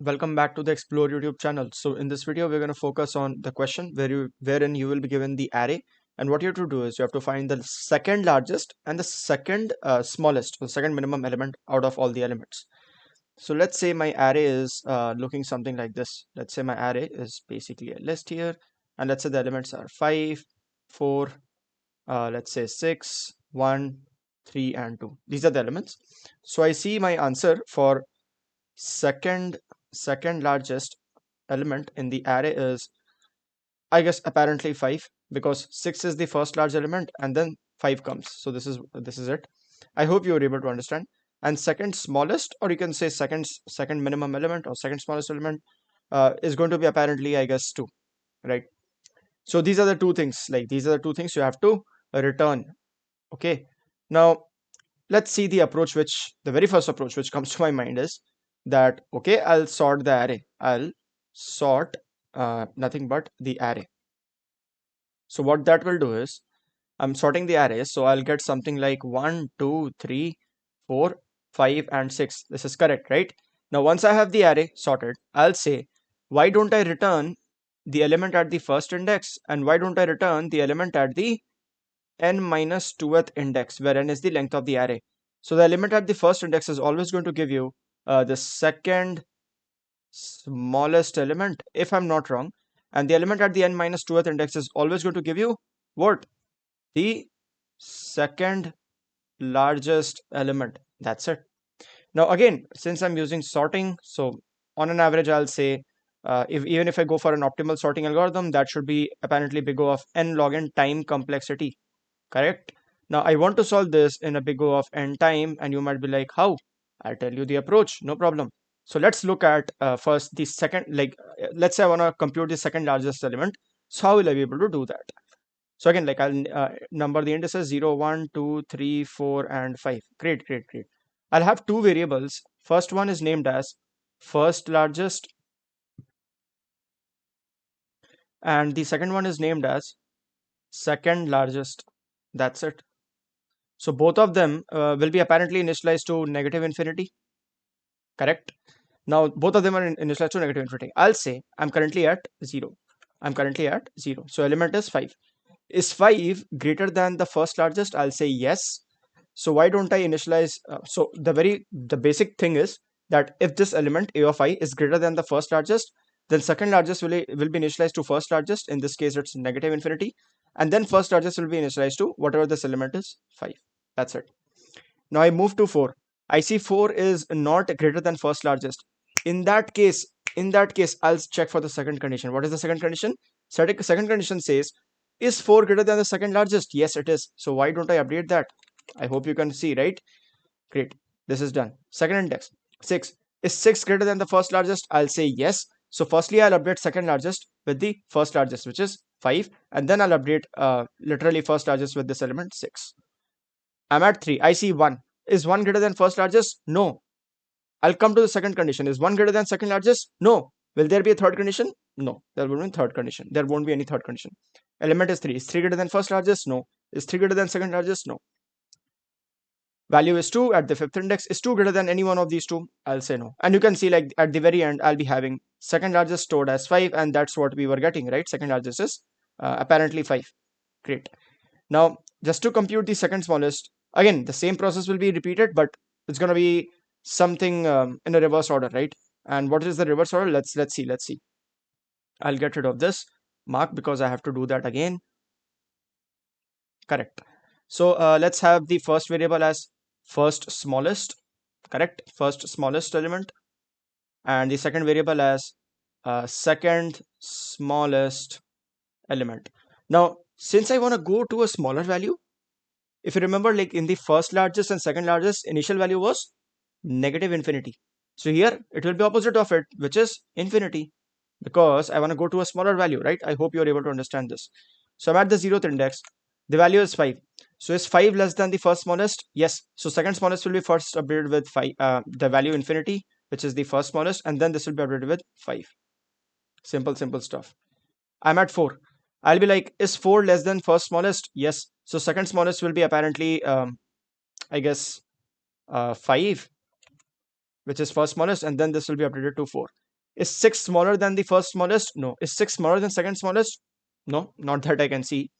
Welcome back to the Xplore YouTube channel. So in this video, we're going to focus on the question wherein you will be given the array, and what you have to do is you have to find the second largest and the second smallest, the second minimum element out of all the elements. So let's say my array is looking something like this. Let's say my array is basically a list here, and let's say the elements are 5, 4, let's say 6, 1, 3, and 2. These are the elements. So I see my answer for second second largest element in the array is, I guess, apparently 5, because 6 is the first large element and then 5 comes. So this is it. I hope you were able to understand. And second smallest, or you can say second minimum element or second smallest element, is going to be apparently, I guess, 2, right? So these are the two things, you have to return. Okay, now let's see the very first approach which comes to my mind is that, okay, I'll sort the array. I'll sort nothing but the array. So what that will do is I'm sorting the array, so I'll get something like 1, 2, 3, 4, 5, and 6. This is correct, right? Now once I have the array sorted, I'll say, why don't I return the element at the first index, and why don't I return the element at the n minus 2th index, where n is the length of the array. So the element at the first index is always going to give you the second smallest element, if I'm not wrong, and the element at the n minus 2th index is always going to give you what? The second largest element. That's it. Now again, since I'm using sorting, so on an average I'll say, even if I go for an optimal sorting algorithm, that should be apparently big O of n log n time complexity. Correct? Now I want to solve this in a big O of n time, and you might be like, how? I'll tell you the approach, no problem. So let's look at first the second, let's say I want to compute the second largest element. So how will I be able to do that? So again, I'll number the indices 0, 1, 2, 3, 4, and 5. Great, great, great. I'll have two variables. First one is named as first largest, and the second one is named as second largest. That's it. So both of them will be apparently initialized to negative infinity. Correct? Now both of them are initialized to negative infinity. I'll say I'm currently at 0. I'm currently at 0. So element is 5. Is 5 greater than the first largest? I'll say yes. So why don't I initialize? So the basic thing is that if this element a of I is greater than the first largest, then second largest will be initialized to first largest. In this case, it's negative infinity, and then first largest will be initialized to whatever this element is, 5. That's it. Now I move to 4. I see 4 is not greater than first largest. In that case, I'll check for the second condition. What is the second condition? Second condition says, is 4 greater than the second largest? Yes, it is. So why don't I update that? I hope you can see, right? Great. This is done. Second index, 6. Is 6 greater than the first largest? I'll say yes. So firstly, I'll update second largest with the first largest, which is 5. And then I'll update literally first largest with this element, 6. I'm at 3. I see 1. Is 1 greater than first largest? No. I'll come to the second condition. Is 1 greater than second largest? No. Will there be a third condition? No. There won't be a third condition. There won't be any third condition. Element is 3. Is 3 greater than first largest? No. Is 3 greater than second largest? No. Value is 2 at the fifth index. Is 2 greater than any one of these two? I'll say no. And you can see, like, at the very end, I'll be having second largest stored as 5, and that's what we were getting, right? Second largest is apparently 5. Great. Now, just to compute the second smallest, again, the same process will be repeated, but it's going to be something in a reverse order, right? And what is the reverse order? Let's see. I'll get rid of this mark because I have to do that again. Correct. So let's have the first variable as first smallest. Correct. First smallest element, and the second variable as second smallest element. Now, since I want to go to a smaller value, if you remember, like in the first largest and second largest, initial value was negative infinity. So here it will be opposite of it, which is infinity, because I want to go to a smaller value, right? I hope you're able to understand this. So I'm at the 0th index. The value is 5. So is 5 less than the first smallest? Yes. So second smallest will be first updated with 5, the value infinity, which is the first smallest, and then this will be updated with 5. Simple stuff. I'm at 4. I'll be like, is 4 less than first smallest? Yes. So second smallest will be apparently, I guess, 5, which is first smallest, and then this will be updated to 4. Is 6 smaller than the first smallest? No. Is 6 smaller than second smallest? No, not that I can see.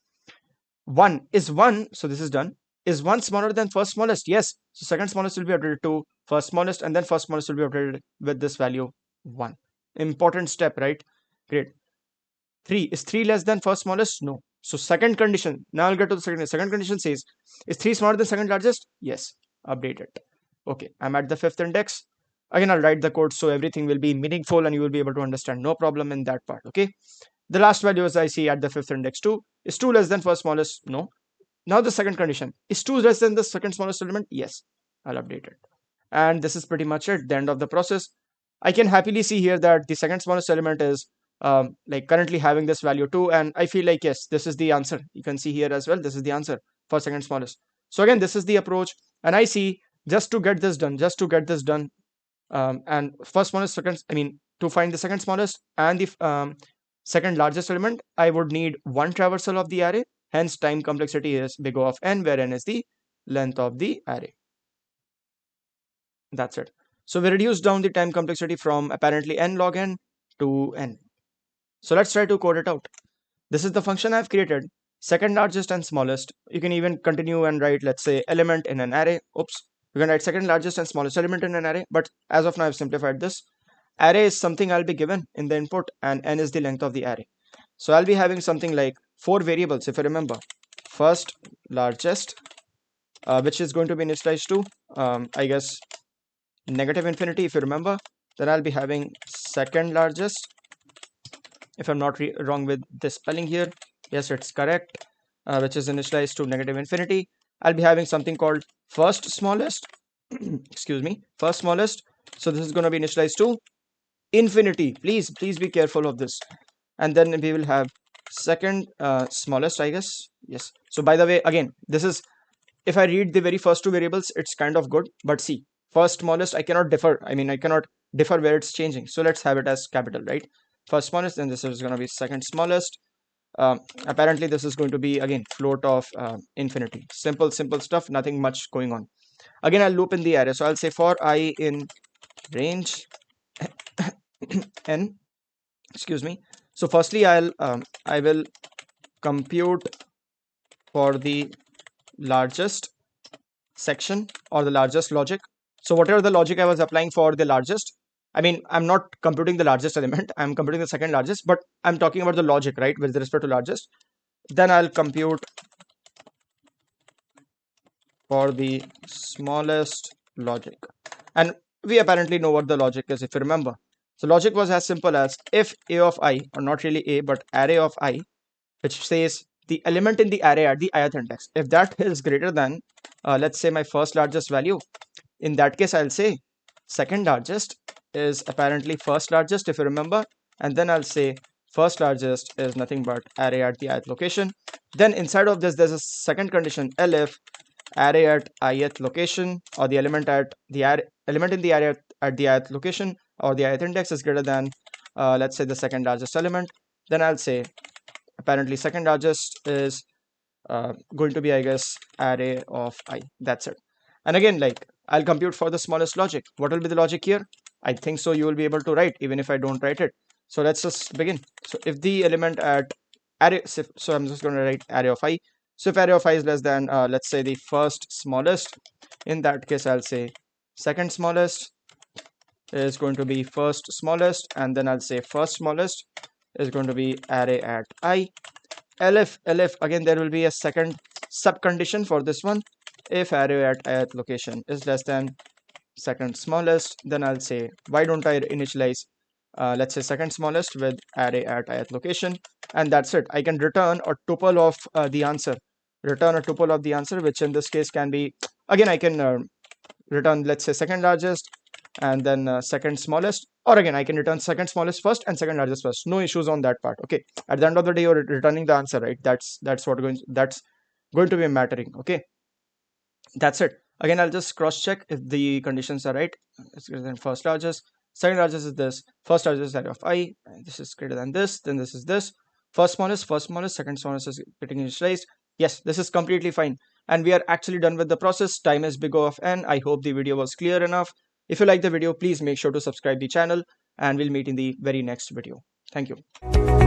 1 is 1, so this is done. Is 1 smaller than first smallest? Yes. So second smallest will be updated to first smallest, and then first smallest will be updated with this value 1. Important step, right? Great. 3, is 3 less than first smallest? No. So second condition, now I'll get to the second condition says, is 3 smaller than second largest? Yes. Update it. Okay, I'm at the fifth index. Again, I'll write the code so everything will be meaningful and you will be able to understand. No problem in that part. Okay. The last value as I see at the fifth index 2. Is 2 less than first smallest? No. Now the second condition. Is 2 less than the second smallest element? Yes. I'll update it. And this is pretty much it, the end of the process. I can happily see here that the second smallest element is like currently having this value 2, and I feel like yes, this is the answer. You can see here as well, this is the answer for second smallest. So again, this is the approach, and I see just to get this done, and first smallest, second, I mean to find the second smallest and the second largest element, I would need one traversal of the array. Hence time complexity is big O of n, where n is the length of the array. That's it. So we reduced down the time complexity from apparently n log n to n. So let's try to code it out. This is the function I've created. Second largest and smallest. You can even continue and write, let's say, element in an array. Oops. You can write second largest and smallest element in an array. But as of now, I've simplified this. Array is something I'll be given in the input, and n is the length of the array. So I'll be having something like 4 variables, if you remember. First largest, which is going to be initialized to, I guess, negative infinity, if you remember. Then I'll be having second largest, if I'm not wrong with the spelling here. Yes, it's correct, which is initialized to negative infinity. I'll be having something called first smallest, excuse me, first smallest. So this is going to be initialized to infinity. Please be careful of this. And then we will have second smallest, I guess. Yes. So by the way, again, this is, if I read the very first two variables, it's kind of good, but see, first smallest, I cannot differ. I mean, I cannot differ where it's changing. So let's have it as capital, right? First smallest, then this is going to be second smallest. Apparently this is going to be again float of infinity. Simple stuff, nothing much going on. Again, I'll loop in the array. So I'll say for I in range n, excuse me. So firstly, I will compute for the largest section or the largest logic. So whatever the logic I was applying for the largest, I mean, I'm not computing the largest element, I'm computing the second largest, but I'm talking about the logic, right, with respect to largest. Then I'll compute for the smallest logic. And we apparently know what the logic is, if you remember. So logic was as simple as if a of I, or not really a, but array of I, which says the element in the array at the ith index, if that is greater than, let's say, my first largest value, in that case, I'll say second largest is apparently first largest, if you remember. And then I'll say first largest is nothing but array at the ith location. Then inside of this, there's a second condition, elif array at ith location, or the element at the element in the array at the ith location or the ith index is greater than, let's say, the second largest element. Then I'll say apparently second largest is going to be, I guess, array of I. That's it. And again, like, I'll compute for the smallest logic. What will be the logic here? I think so you will be able to write even if I don't write it. So let's just begin. So if the element at array, so I'm just going to write array of I. So if array of I is less than, let's say, the first smallest, in that case I'll say second smallest is going to be first smallest, and then I'll say first smallest is going to be array at I. elif, again, there will be a second sub condition for this one. If array at ith location is less than second smallest, then I'll say, why don't I initialize, let's say, second smallest with array at ith location, and that's it. I can return a tuple of the answer. Return a tuple of the answer, which in this case can be, again, I can return, let's say, second largest and then second smallest, or again, I can return second smallest first and second largest first. No issues on that part. Okay, at the end of the day, you're returning the answer, right? That's going to be mattering. Okay, that's it. Again, I'll just cross check if the conditions are right. It's greater than first largest, second largest is this, first largest is array of I, this is greater than this, then this is this, first smallest, second smallest is getting initialized. Yes, this is completely fine, and we are actually done with the process. Time is big O of n. I hope the video was clear enough. If you like the video, please make sure to subscribe the channel and we'll meet in the very next video. Thank you.